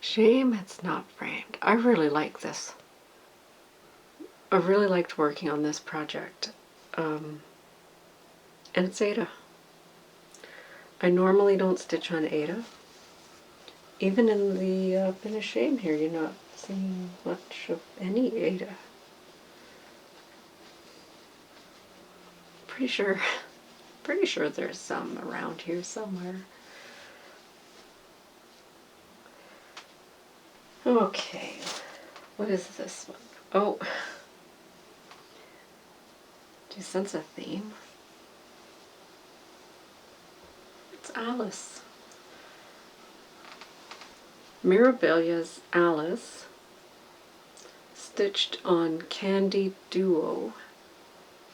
Shame it's not framed. I really like this. I really liked working on this project. And it's Aida. I normally don't stitch on Aida. Even in the finished shame here, you're not seeing much of any Aida. Pretty sure there's some around here somewhere. Okay, what is this one? Oh, do you sense a theme? It's Alice. Mirabilia's Alice, stitched on Candy Duo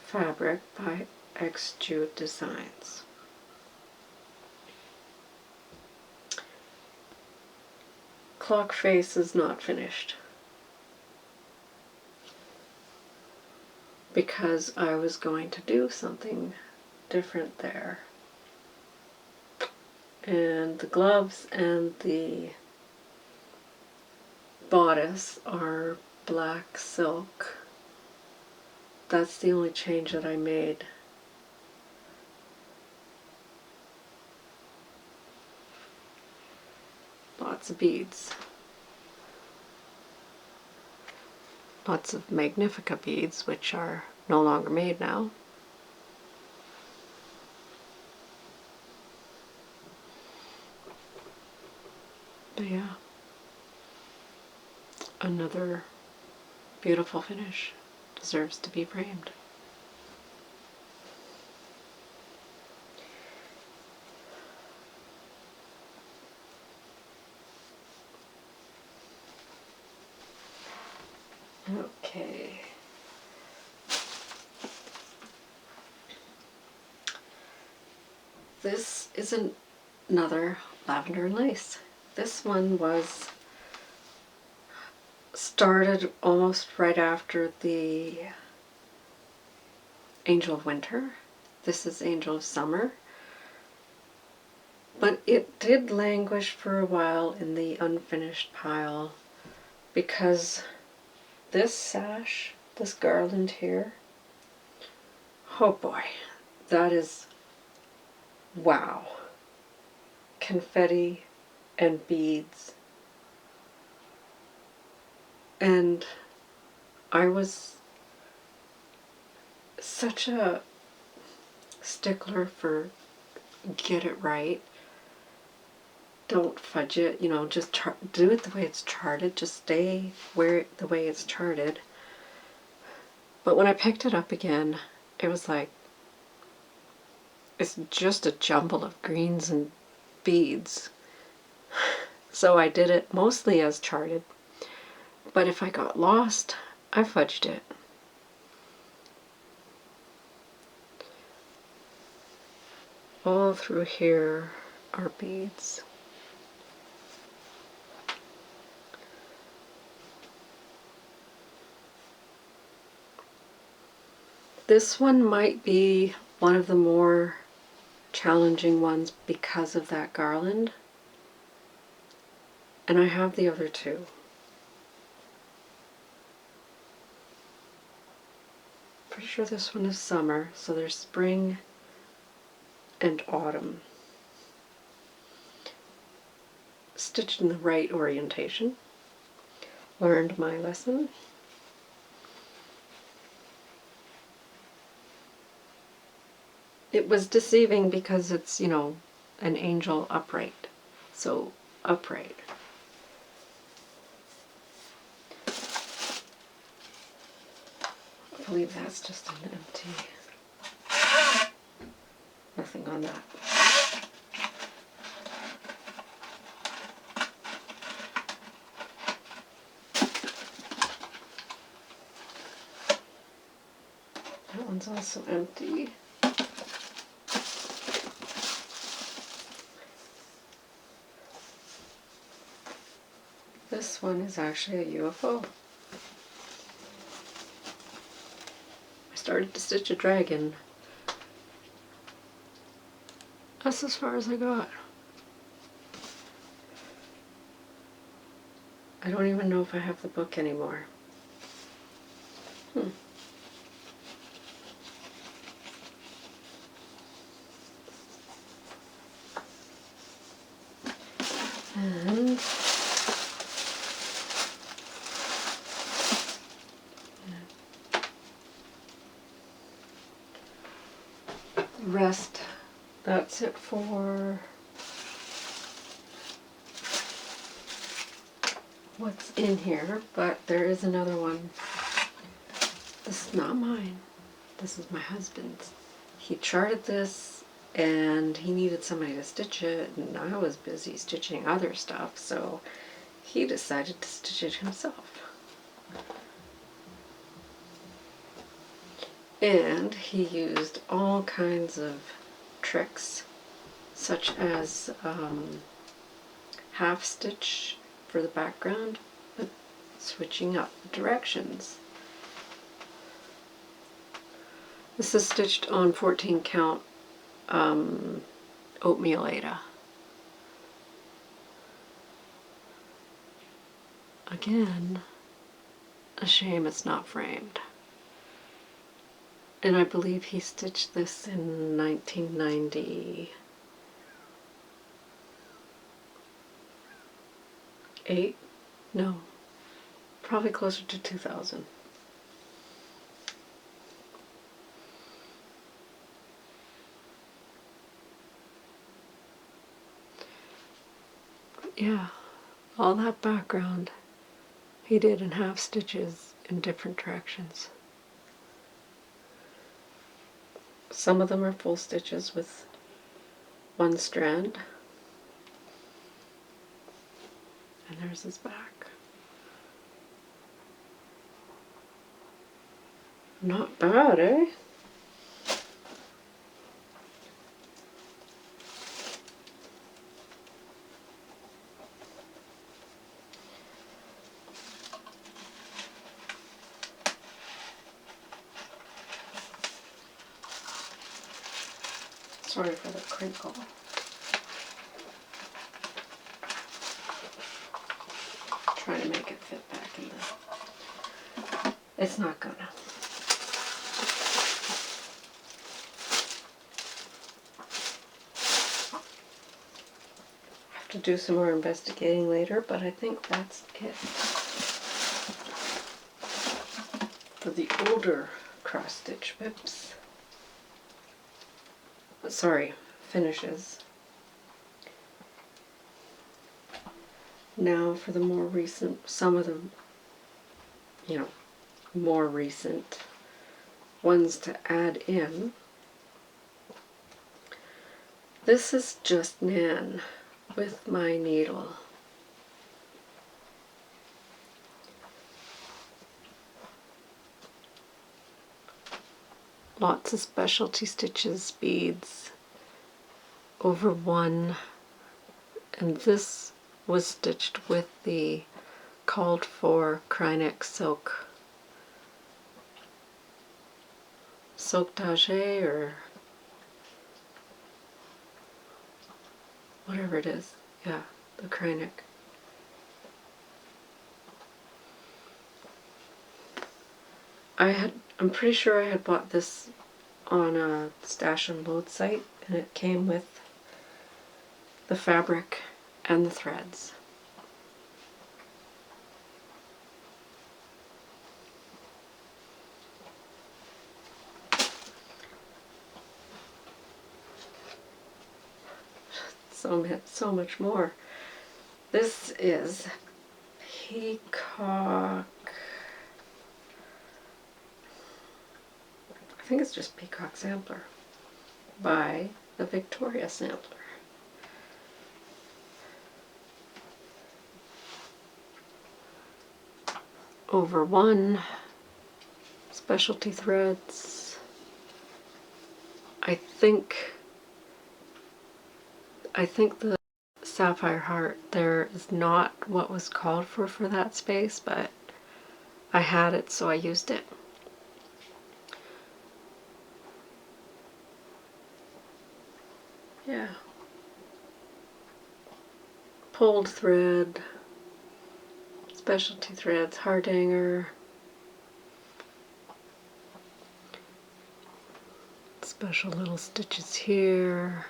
fabric by X-Jude Designs. Clock face is not finished because I was going to do something different there. And the gloves and the bodice are black silk. That's the only change that I made. Lots of beads. Lots of Magnifica beads, which are no longer made now. But yeah, another beautiful finish. Deserves to be framed. Okay. This is another Lavender and Lace. This one was started almost right after the Angel of Winter. This is Angel of Summer. But it did languish for a while in the unfinished pile because this sash, this garland here, oh boy, that is, wow. Confetti and beads. And I was such a stickler for get it right. Don't fudge it, you know, just do it the way it's charted. Just stay the way it's charted. But when I picked it up again, it was like, it's just a jumble of greens and beads. So I did it mostly as charted. But if I got lost, I fudged it. All through here are beads. This one might be one of the more challenging ones because of that garland. And I have the other two. Pretty sure this one is summer, so there's spring and autumn. Stitched in the right orientation. Learned my lesson. It was deceiving because it's, you know, an angel upright. So, upright. I believe that's just an empty. Nothing on that. That one's also empty. This one is actually a UFO. I started to stitch a dragon. That's as far as I got. I don't even know if I have the book anymore. And the rest, that's it for what's in here, but there is another one. This is not mine. This is my husband's. He charted this and he needed somebody to stitch it, and I was busy stitching other stuff, so he decided to stitch it himself. And he used all kinds of tricks, such as half stitch for the background, but switching up the directions. This is stitched on 14 count oatmeal Aida. Again, a shame it's not framed. And I believe he stitched this in 1998? No, probably closer to 2000. Yeah, all that background he did in half stitches in different directions. Some of them are full stitches with one strand. And there's his back. Not bad, eh? Sorry for the crinkle. Trying to make it fit back in the... It's not gonna. I have to do some more investigating later, but I think that's it for the older cross-stitch whips. Sorry, finishes. Now for the more recent, some of the, you know, more recent ones to add in. This is just Nan with my needle. Lots of specialty stitches, beads, over one, and this was stitched with the called for Krynex silk Soaktage or whatever it is. Yeah, the Kreinik. I'm pretty sure I had bought this on a stash and load site, and it came with the fabric and the threads. So much more. This is Peacock. I think it's just Peacock Sampler by the Victoria Sampler. Over 1 specialty threads. I think the sapphire heart there is not what was called for that space, but I had it, so I used it. Yeah. Pulled thread, specialty threads, heart hanger, special little stitches here,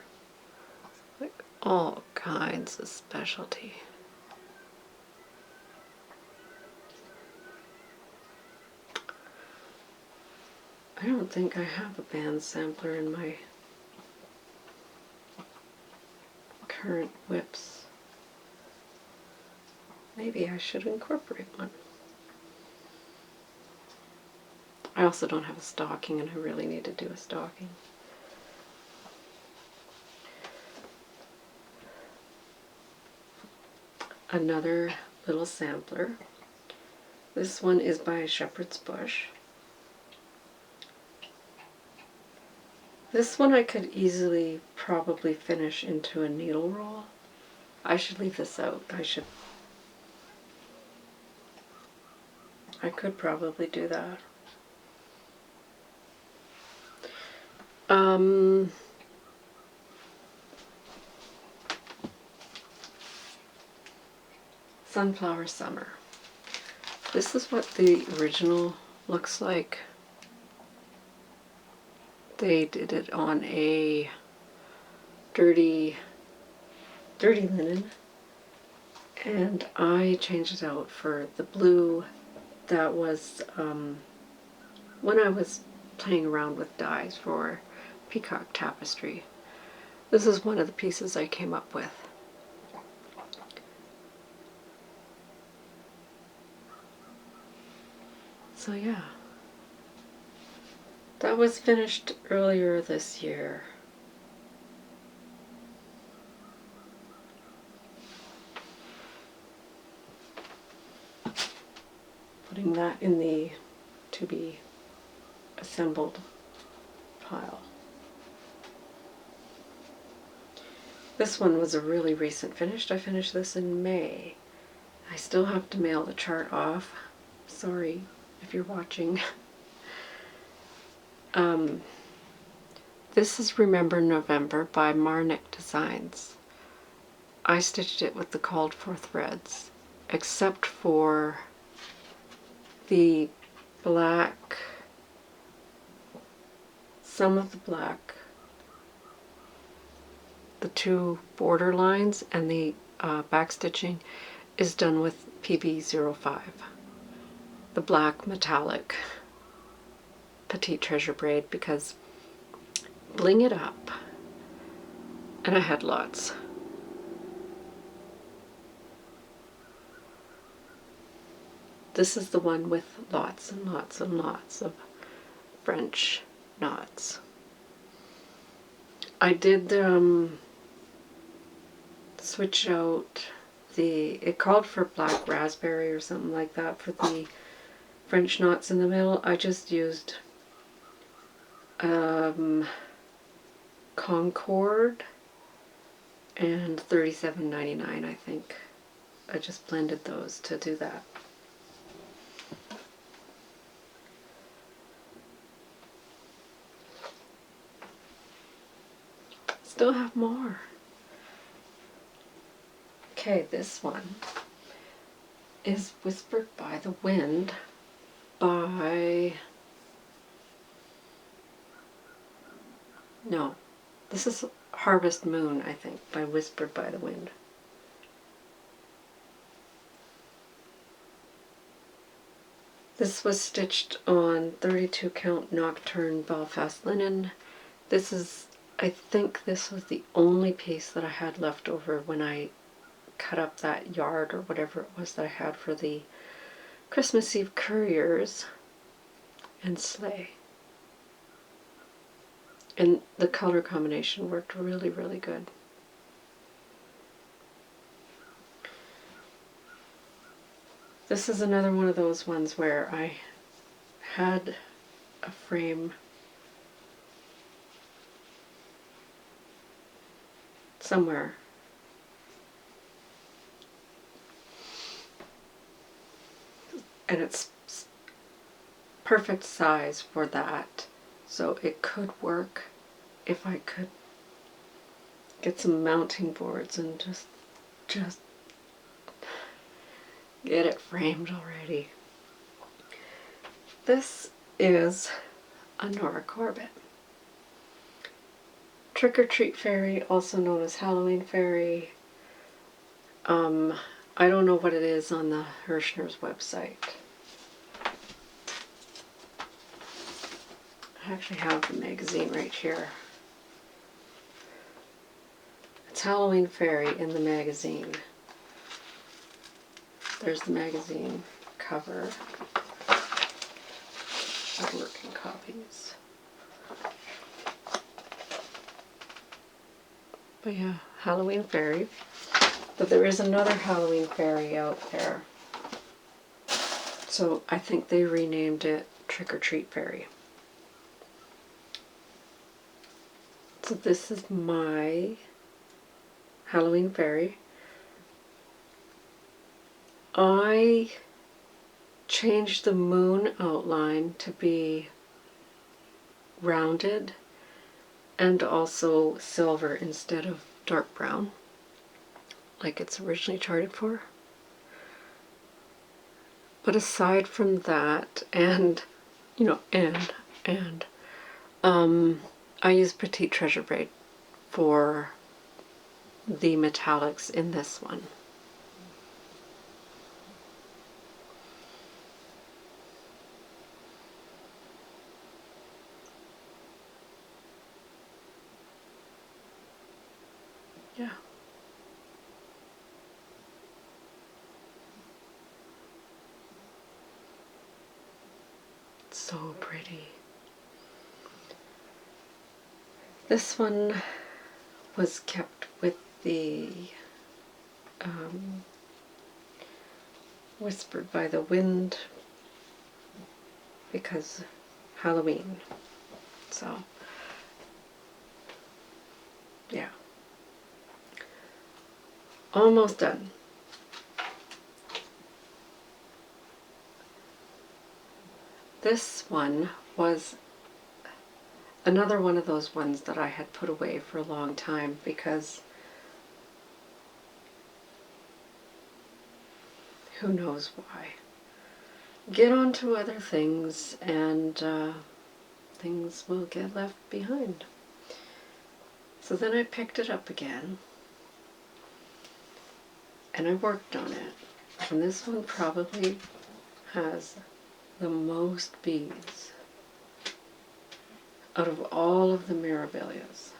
like all kinds of specialty. I don't think I have a band sampler in my current whips. Maybe I should incorporate one. I also don't have a stocking, and I really need to do a stocking. Another little sampler. This one is by Shepherd's Bush. This one I could easily probably finish into a needle roll. I should leave this out. I could probably do that. Sunflower Summer. This is what the original looks like. They did it on a dirty linen, and I changed it out for the blue that was when I was playing around with dyes for Peacock Tapestry. This is one of the pieces I came up with. So yeah, that was finished earlier this year. Putting that in the to be assembled pile. This one was a really recent finish. I finished this in May. I still have to mail the chart off. Sorry if you're watching. This is Remember November by Marnik Designs. I stitched it with the called for threads, except for the black, some of the black, the 2 border lines, and the back stitching is done with PB05, the black metallic Petite Treasure braid, because bling it up, and I had lots. This is the one with lots and lots and lots of French knots. I did switch out it called for black raspberry or something like that for the French knots in the middle. I just used Concord and 37.99, I think. I just blended those to do that. still have more. Okay, this one is Whispered by the Wind by... No, this is Harvest Moon, I think, by Whispered by the Wind. This was stitched on 32 count Nocturne Belfast linen. This is, I think this was the only piece that I had left over when I cut up that yard or whatever it was that I had for the Christmas Eve couriers and sleigh. And the color combination worked really, really good. This is another one of those ones where I had a frame somewhere. And it's perfect size for that. So it could work if I could get some mounting boards and just get it framed already. This is a Nora Corbett. Trick or Treat Fairy, also known as Halloween Fairy. I don't know what it is on the Hirschner's website. I actually have the magazine right here. It's Halloween Fairy in the magazine. There's the magazine cover. Our working copies. But yeah, Halloween Fairy. But there is another Halloween Fairy out there. So I think they renamed it Trick or Treat Fairy. So this is my Halloween Fairy. I changed the moon outline to be rounded and also silver instead of dark brown, like it's originally charted for. But aside from that, and you know, I use Petite Treasure Braid for the metallics in this one. Yeah. It's so pretty. This one was kept with the Whispered by the Wind because Halloween. So, yeah. Almost done. This one was another one of those ones that I had put away for a long time because who knows why. Get on to other things and things will get left behind. So then I picked it up again and I worked on it. And this one probably has the most beads out of all of the Mirabilias.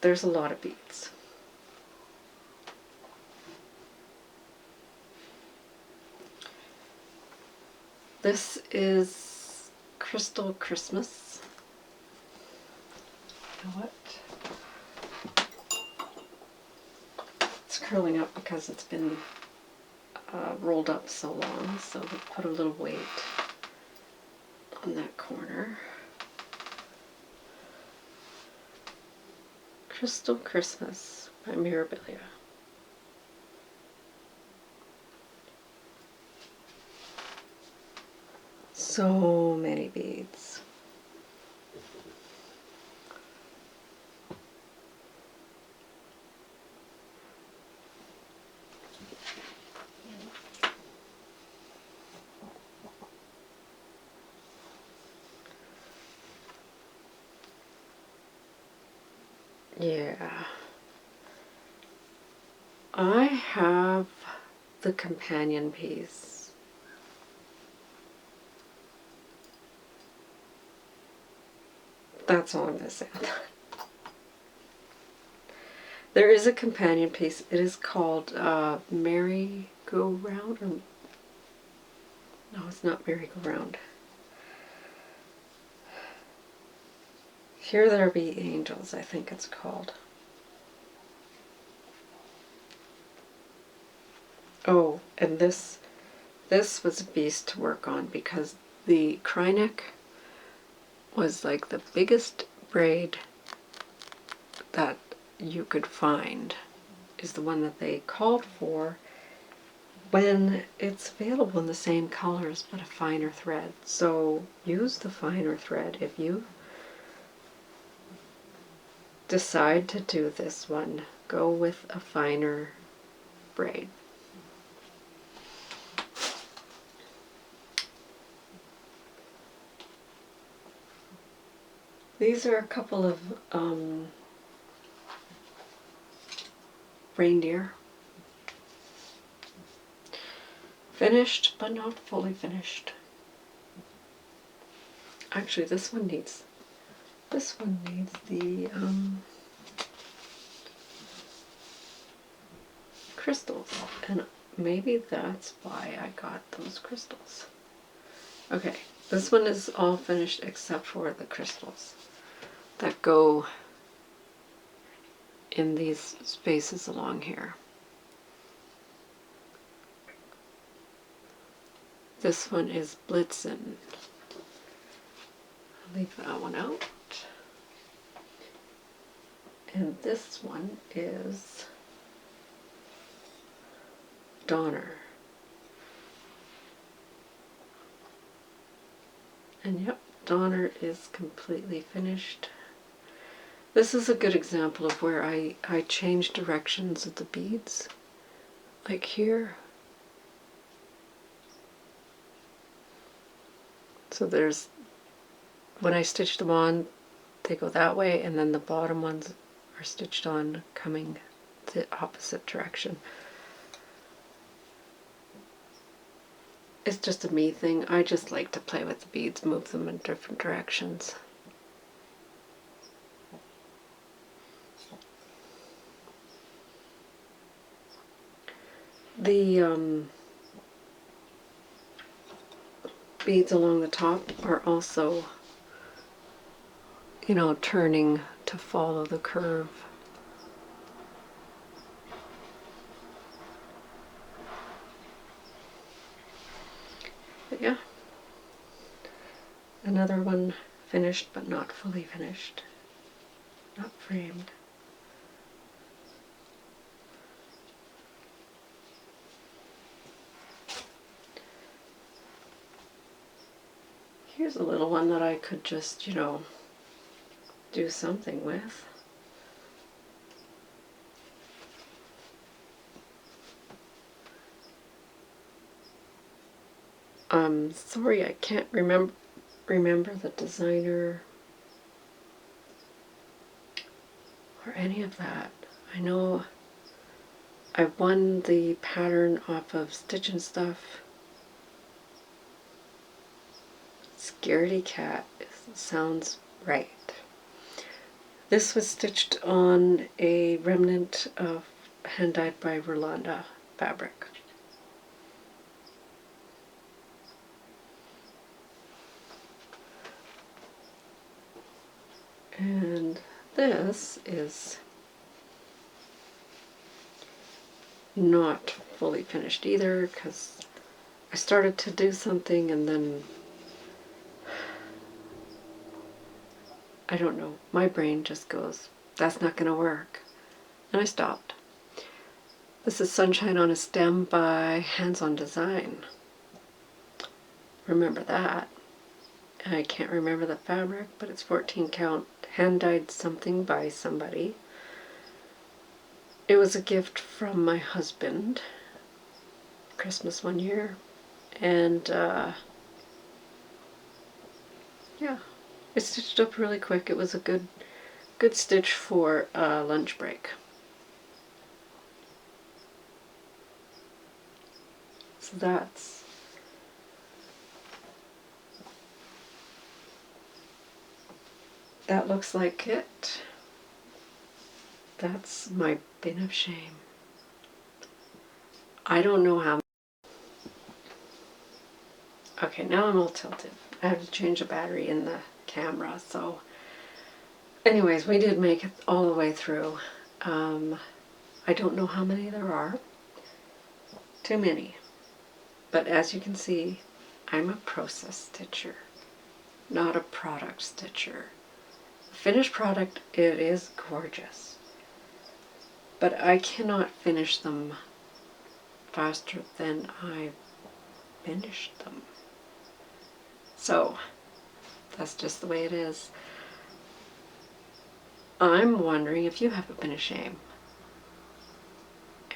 There's a lot of beads. This is Crystal Christmas. You know what? It's curling up because it's been rolled up so long, so we'll put a little weight on that corner. Crystal Christmas by Mirabilia. So many beads. Yeah. I have the companion piece. That's all I'm going to say on that. There is a companion piece. It is called Merry-Go-Round. Or no, it's not Merry-Go-Round. Here There Be Angels, I think it's called. Oh, and this was a beast to work on because the cry neck was like the biggest braid that you could find, is the one that they called for when it's available in the same colors but a finer thread. So use the finer thread if you decide to do this one. Go with a finer braid. These are a couple of reindeer. Finished, but not fully finished. Actually, this one needs the crystals, and maybe that's why I got those crystals. Okay, this one is all finished except for the crystals that go in these spaces along here. This one is Blitzen. I'll leave that one out. And this one is Donner. And yep, Donner is completely finished. This is a good example of where I change directions of the beads. Like here. So there's, when I stitch them on, they go that way, and then the bottom ones are stitched on coming the opposite direction. It's just a me thing. I just like to play with the beads, move them in different directions. The beads along the top are also, you know, turning to follow the curve. But yeah, another one finished but not fully finished, not framed. Here's a little one that I could just, you know, do something with. Sorry, I can't remember the designer or any of that. I know I won the pattern off of Stitch and Stuff. Scaredy Cat sounds right. This was stitched on a remnant of hand dyed by Rolanda fabric. And this is not fully finished either because I started to do something and then I don't know, my brain just goes, that's not going to work. And I stopped. This is Sunshine on a Stem by Hands on Design. Remember that. I can't remember the fabric, but it's 14 count, hand-dyed something by somebody. It was a gift from my husband, Christmas one year, and yeah, I stitched up really quick. It was a good stitch for lunch break. So that looks like it. That's my bin of shame. I don't know how. Okay, now I'm all tilted. I have to change the battery in the camera, so anyways, we did make it all the way through. I don't know how many there are. Too many. But as you can see, I'm a process stitcher, not a product stitcher. The finished product, it is gorgeous. But I cannot finish them faster than I finished them. So, that's just the way it is. I'm wondering if you have a bin of shame.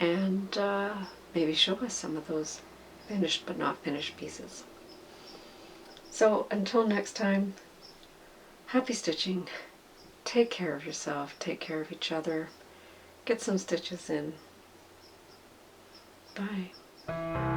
And maybe show us some of those finished but not finished pieces. So until next time, happy stitching. Take care of yourself, take care of each other, get some stitches in. Bye.